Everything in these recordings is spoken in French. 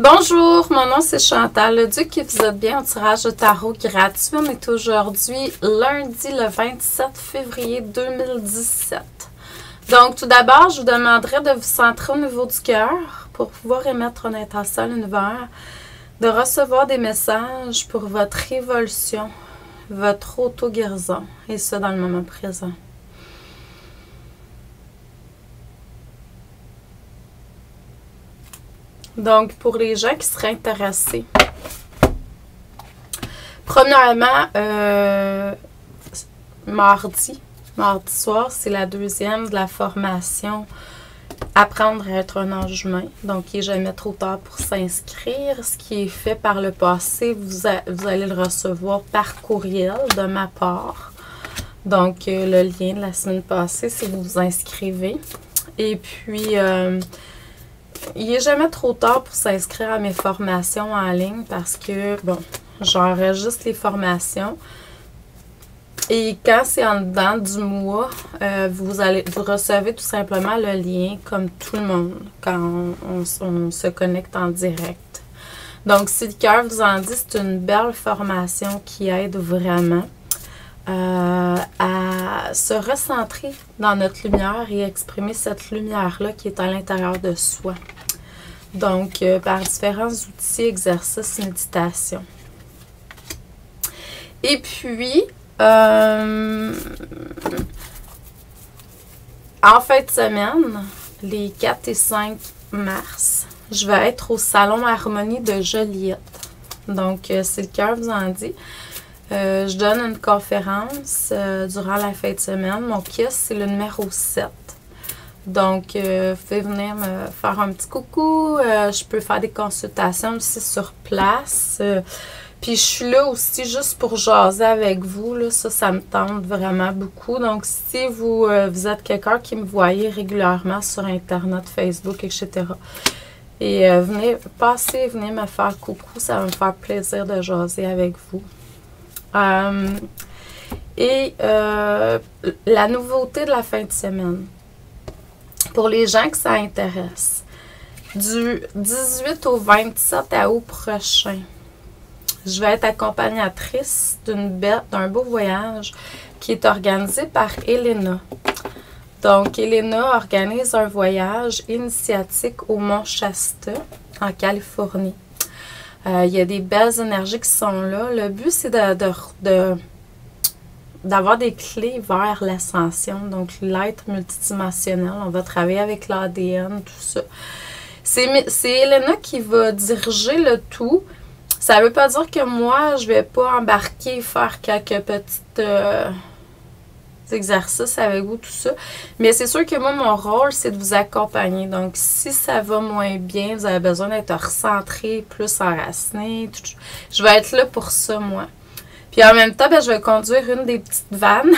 Bonjour, mon nom c'est Chantal Leduc et vous êtes bien au tirage de tarot gratuit. On est aujourd'hui lundi le 27 février 2017. Donc tout d'abord, je vous demanderai de vous centrer au niveau du cœur pour pouvoir émettre une intention à l'univers, de recevoir des messages pour votre évolution, votre auto-guérison et ça dans le moment présent. Donc, pour les gens qui seraient intéressés, premièrement, mardi soir, c'est la deuxième de la formation Apprendre à être un ange humain. Donc, il n'est jamais trop tard pour s'inscrire. Ce qui est fait par le passé, vous allez le recevoir par courriel de ma part. Donc, le lien de la semaine passée, c'est vous vous inscrivez. Et puis, il n'est jamais trop tard pour s'inscrire à mes formations en ligne parce que, bon, j'enregistre les formations. Et quand c'est en dedans du mois, vous recevez tout simplement le lien comme tout le monde quand on se connecte en direct. Donc, si le cœur vous en dit, c'est une belle formation qui aide vraiment à se recentrer dans notre lumière et exprimer cette lumière-là qui est à l'intérieur de soi. Donc, par différents outils, exercices, méditation. Et puis, en fin de semaine, les 4 et 5 mars, je vais être au Salon Harmonie de Joliette. Donc, si le cœur vous en dit, je donne une conférence durant la fin de semaine. Mon kiss, c'est le numéro 7. Donc, vous pouvez venir me faire un petit coucou. Je peux faire des consultations aussi sur place. Puis, je suis là aussi juste pour jaser avec vous. Là. Ça me tente vraiment beaucoup. Donc, si vous êtes quelqu'un qui me voyez régulièrement sur Internet, Facebook, etc. Et venez me faire coucou. Ça va me faire plaisir de jaser avec vous. La nouveauté de la fin de semaine. Pour les gens que ça intéresse, du 18 au 27 août prochain, je vais être accompagnatrice d'un beau voyage qui est organisé par Elena. Donc, Elena organise un voyage initiatique au Mont Shasta, en Californie. Il y a des belles énergies qui sont là. Le but, c'est d'avoir des clés vers l'ascension, donc l'être multidimensionnel. On va travailler avec l'ADN, tout ça. C'est Elena qui va diriger le tout. Ça ne veut pas dire que moi, je ne vais pas embarquer et faire quelques petits exercices avec vous, tout ça. Mais c'est sûr que moi, mon rôle, c'est de vous accompagner. Donc, si ça va moins bien, vous avez besoin d'être recentré, plus enraciné, je vais être là pour ça, moi. Puis en même temps, je vais conduire une des petites vannes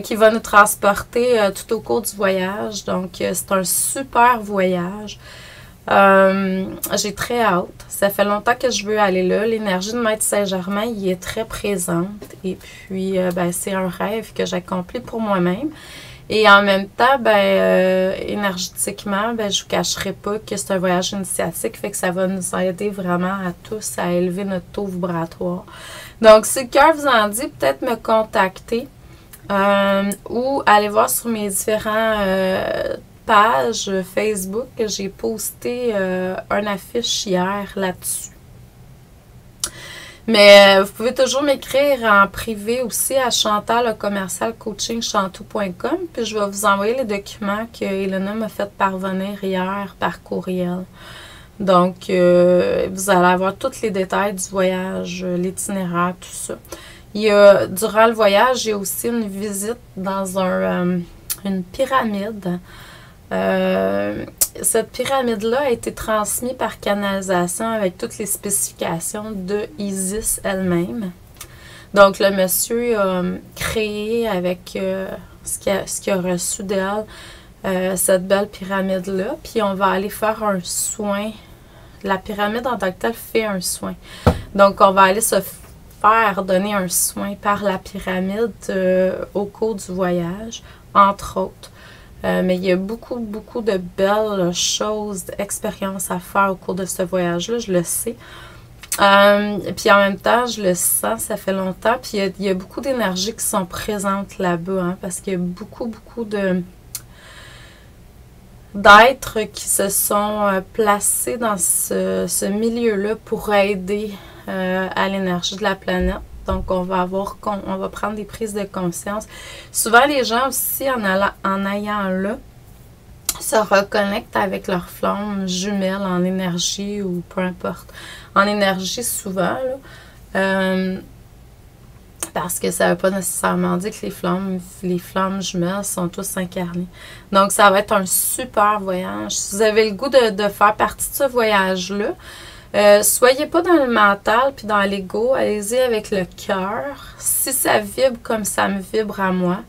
qui va nous transporter tout au cours du voyage. Donc, c'est un super voyage. J'ai très hâte. Ça fait longtemps que je veux aller là. L'énergie de Maître Saint-Germain y est très présente. Et puis, c'est un rêve que j'accomplis pour moi-même. Et en même temps, énergétiquement, je ne vous cacherai pas que c'est un voyage initiatique. Fait que ça va nous aider vraiment à tous à élever notre taux vibratoire. Donc, si le cœur vous en dit, peut-être me contacter ou aller voir sur mes différents pages Facebook que j'ai posté un affiche hier là-dessus. Mais vous pouvez toujours m'écrire en privé aussi à chantal@coachingchantou.com puis je vais vous envoyer les documents que Elena m'a fait parvenir hier par courriel. Donc, vous allez avoir tous les détails du voyage, l'itinéraire, tout ça. Durant le voyage, il y a aussi une visite dans une pyramide. Cette pyramide-là a été transmise par canalisation avec toutes les spécifications de Isis elle-même. Donc, le monsieur a créé avec ce qu'il a reçu d'elle cette belle pyramide-là. Puis, on va aller faire un soin. La pyramide en tant que telle fait un soin. Donc, on va aller se faire donner un soin par la pyramide au cours du voyage, entre autres. Mais il y a beaucoup, beaucoup de belles choses, expériences à faire au cours de ce voyage-là, je le sais. Puis en même temps, je le sens, ça fait longtemps. Puis il y a beaucoup d'énergie qui sont présentes là-bas, hein, parce qu'il y a beaucoup, beaucoup d'êtres qui se sont placés dans ce milieu-là pour aider à l'énergie de la planète. Donc, on va prendre des prises de conscience. Souvent, les gens aussi, en ayant là, se reconnectent avec leur flamme jumelle en énergie ou peu importe. En énergie, souvent, là. Parce que ça ne veut pas nécessairement dire que les flammes jumelles sont tous incarnées. Donc, ça va être un super voyage. Si vous avez le goût de faire partie de ce voyage-là, soyez pas dans le mental puis dans l'ego, allez-y avec le cœur. Si ça vibre comme ça me vibre à moi,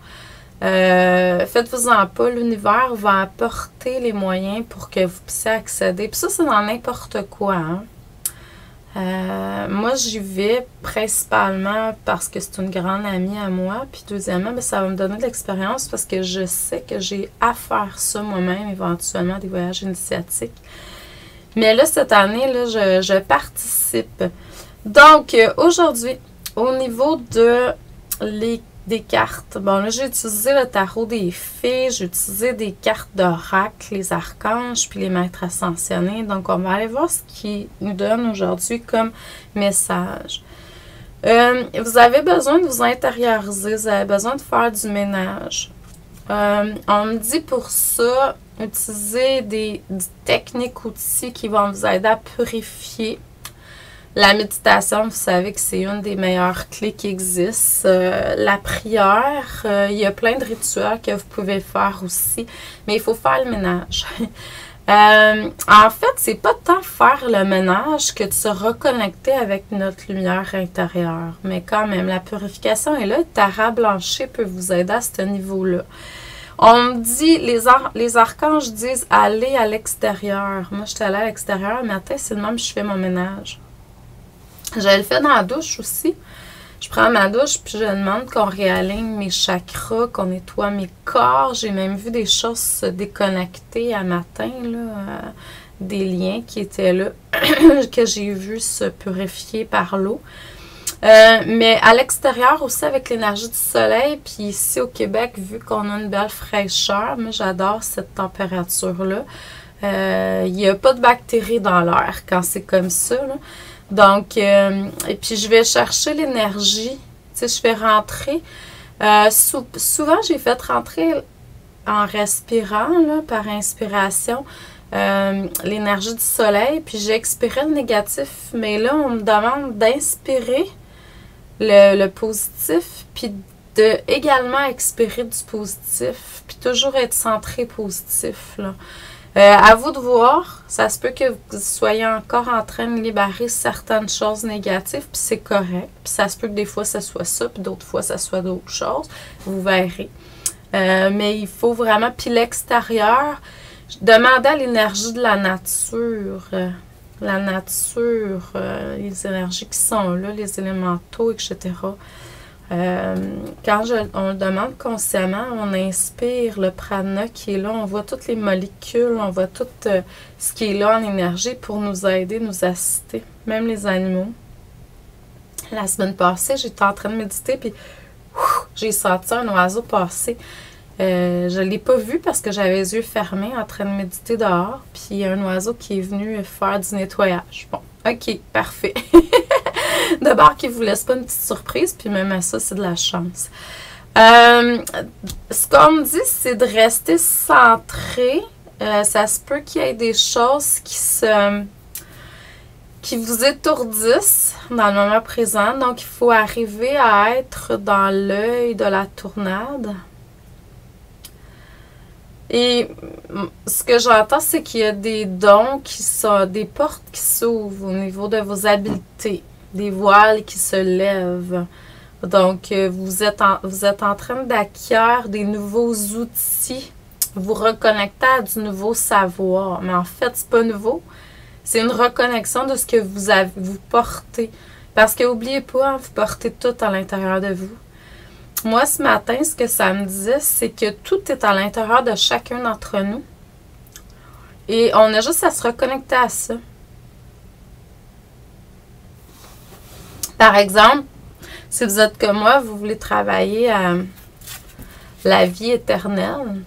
faites-vous-en pas, l'univers va apporter les moyens pour que vous puissiez accéder. Puis ça, c'est dans n'importe quoi, hein. Moi, j'y vais principalement parce que c'est une grande amie à moi. Puis deuxièmement, bien, ça va me donner de l'expérience parce que je sais que j'ai à faire ça moi-même, éventuellement, des voyages initiatiques. Mais là, cette année, là, je participe. Donc, aujourd'hui, au niveau des cartes, bon, là, j'ai utilisé le tarot des fées, j'ai utilisé des cartes d'oracle, les archanges, puis les maîtres ascensionnés. Donc, on va aller voir ce qu'ils nous donnent aujourd'hui comme message. Vous avez besoin de vous intérioriser, vous avez besoin de faire du ménage. On me dit pour ça, utiliser des techniques, outils qui vont vous aider à purifier. La méditation, vous savez que c'est une des meilleures clés qui existent. La prière, il y a plein de rituels que vous pouvez faire aussi, mais il faut faire le ménage. En fait, c'est pas tant faire le ménage que de se reconnecter avec notre lumière intérieure. Mais quand même, la purification est là. Le tarot blanchi peut vous aider à ce niveau-là. On me dit, les archanges disent aller à l'extérieur. Moi, je suis allée à l'extérieur le matin, c'est le même que je fais mon ménage. Je le fais dans la douche aussi. Je prends ma douche puis je demande qu'on réaligne mes chakras, qu'on nettoie mes corps. J'ai même vu des choses se déconnecter à matin, là, des liens qui étaient là, que j'ai vu se purifier par l'eau. Mais à l'extérieur aussi avec l'énergie du soleil, puis ici au Québec, vu qu'on a une belle fraîcheur, moi j'adore cette température-là. Il n'y a pas de bactéries dans l'air quand c'est comme ça, là. Donc, et puis je vais chercher l'énergie, tu sais, je fais rentrer. Souvent, j'ai fait rentrer en respirant, là, par inspiration, l'énergie du soleil, puis j'ai expiré le négatif. Mais là, on me demande d'inspirer le positif, puis de également expirer du positif, puis toujours être centré positif, là. À vous de voir, ça se peut que vous soyez encore en train de libérer certaines choses négatives, puis c'est correct. Puis ça se peut que des fois, ça soit ça, puis d'autres fois, ça soit d'autres choses. Vous verrez. Mais il faut vraiment... Puis l'extérieur, demandez à l'énergie de la nature. Les énergies qui sont là, les élémentaux, etc. Quand on le demande consciemment, on inspire le prana qui est là, on voit toutes les molécules, on voit tout ce qui est là en énergie pour nous aider, nous assister, même les animaux. La semaine passée, j'étais en train de méditer, puis j'ai senti un oiseau passer. Je ne l'ai pas vu parce que j'avais les yeux fermés en train de méditer dehors, puis il y a un oiseau qui est venu faire du nettoyage. Bon, ok, parfait. D'abord, qu'il ne vous laisse pas une petite surprise, puis même à ça, c'est de la chance. Ce qu'on me dit, c'est de rester centré. Ça se peut qu'il y ait des choses qui vous étourdissent dans le moment présent. Donc, il faut arriver à être dans l'œil de la tournade. Et ce que j'entends, c'est qu'il y a des dons qui sont, des portes qui s'ouvrent au niveau de vos habiletés. Des voiles qui se lèvent. Donc, vous êtes en train d'acquérir des nouveaux outils, vous reconnecter à du nouveau savoir. Mais en fait, c'est pas nouveau. C'est une reconnexion de ce que vous portez. Parce que, n'oubliez pas, vous portez tout à l'intérieur de vous. Moi, ce matin, ce que ça me disait, c'est que tout est à l'intérieur de chacun d'entre nous. Et on a juste à se reconnecter à ça. Par exemple, si vous êtes comme moi, vous voulez travailler à la vie éternelle.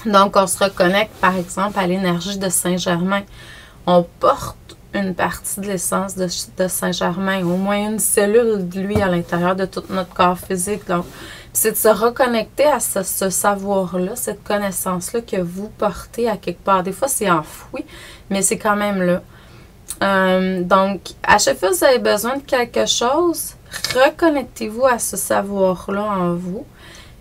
Donc, on se reconnecte, par exemple, à l'énergie de Saint-Germain. On porte une partie de l'essence de Saint-Germain, au moins une cellule de lui à l'intérieur de tout notre corps physique. Donc, c'est de se reconnecter à ce savoir-là, cette connaissance-là que vous portez à quelque part. Des fois, c'est enfoui, mais c'est quand même là. Donc, à chaque fois que vous avez besoin de quelque chose, reconnectez-vous à ce savoir-là en vous,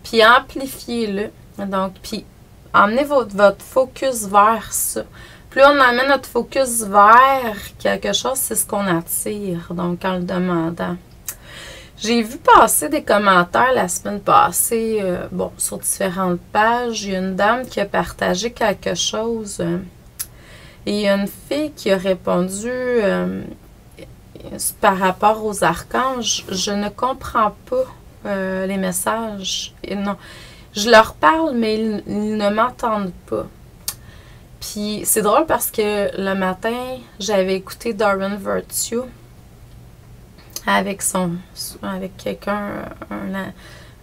puis amplifiez-le. Donc, puis emmenez votre focus vers ça. Plus on amène notre focus vers quelque chose, c'est ce qu'on attire, donc en le demandant. J'ai vu passer des commentaires la semaine passée, bon, sur différentes pages. Il y a une dame qui a partagé quelque chose et il y a une fille qui a répondu par rapport aux archanges. Je ne comprends pas les messages. Et non, je leur parle, mais ils ne m'entendent pas. Puis c'est drôle parce que le matin, j'avais écouté Darren Virtue avec quelqu'un.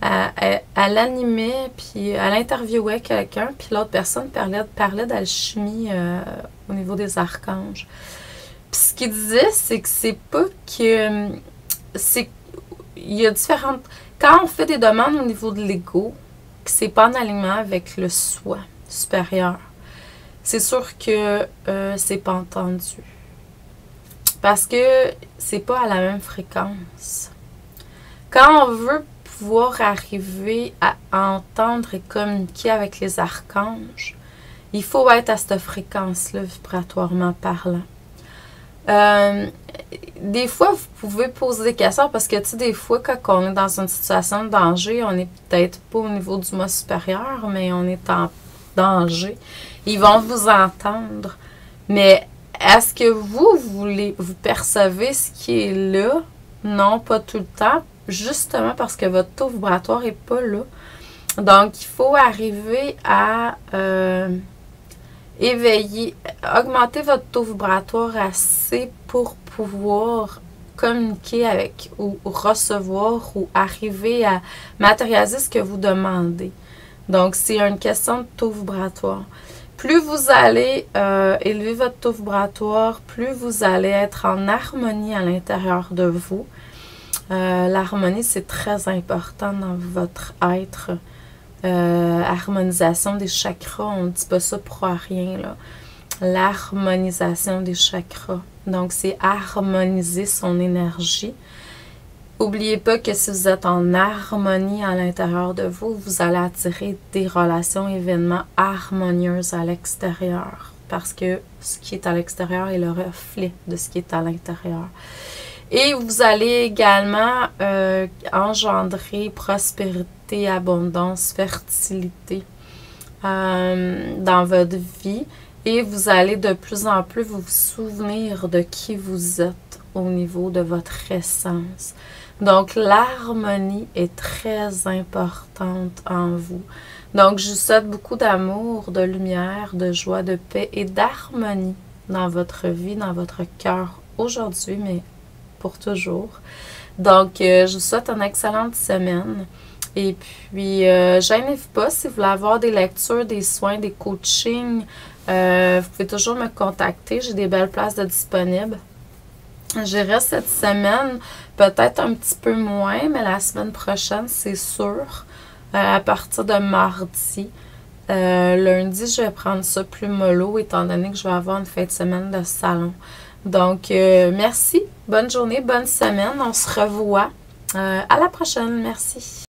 Elle animait, puis elle interviewait quelqu'un, puis l'autre personne parlait d'alchimie au niveau des archanges. Puis ce qu'il disait, c'est que c'est pas que... il y a différentes... Quand on fait des demandes au niveau de l'ego, que c'est pas en alignement avec le soi supérieur, c'est sûr que c'est pas entendu. Parce que c'est pas à la même fréquence. Quand on veut pouvoir arriver à entendre et communiquer avec les archanges, il faut être à cette fréquence-là, vibratoirement parlant. Des fois, vous pouvez poser des questions parce que, tu sais, des fois, quand on est dans une situation de danger, on n'est peut-être pas au niveau du moi supérieur, mais on est en danger. Ils vont vous entendre. Mais est-ce que vous percevez ce qui est là? Non, pas tout le temps. Justement parce que votre taux vibratoire n'est pas là. Donc, il faut arriver à augmenter votre taux vibratoire assez pour pouvoir communiquer avec ou recevoir ou arriver à matérialiser ce que vous demandez. Donc, c'est une question de taux vibratoire. Plus vous allez élever votre taux vibratoire, plus vous allez être en harmonie à l'intérieur de vous. L'harmonie, c'est très important dans votre être. Harmonisation des chakras, on ne dit pas ça pour rien, là. L'harmonisation des chakras. Donc, c'est harmoniser son énergie. N'oubliez pas que si vous êtes en harmonie à l'intérieur de vous, vous allez attirer des relations, événements harmonieuses à l'extérieur. Parce que ce qui est à l'extérieur est le reflet de ce qui est à l'intérieur. Et vous allez également engendrer prospérité, abondance, fertilité dans votre vie. Et vous allez de plus en plus vous souvenir de qui vous êtes au niveau de votre essence. Donc, l'harmonie est très importante en vous. Donc, je vous souhaite beaucoup d'amour, de lumière, de joie, de paix et d'harmonie dans votre vie, dans votre cœur aujourd'hui, mais pour toujours. Donc, je vous souhaite une excellente semaine. Et puis, gênez-vous pas si vous voulez avoir des lectures, des soins, des coachings. Vous pouvez toujours me contacter. J'ai des belles places de disponibles. J'irai cette semaine, peut-être un petit peu moins, mais la semaine prochaine, c'est sûr, à partir de mardi. Lundi, je vais prendre ça plus mollo, étant donné que je vais avoir une fin de semaine de salon. Donc, merci, bonne journée, bonne semaine, on se revoit. À la prochaine, merci.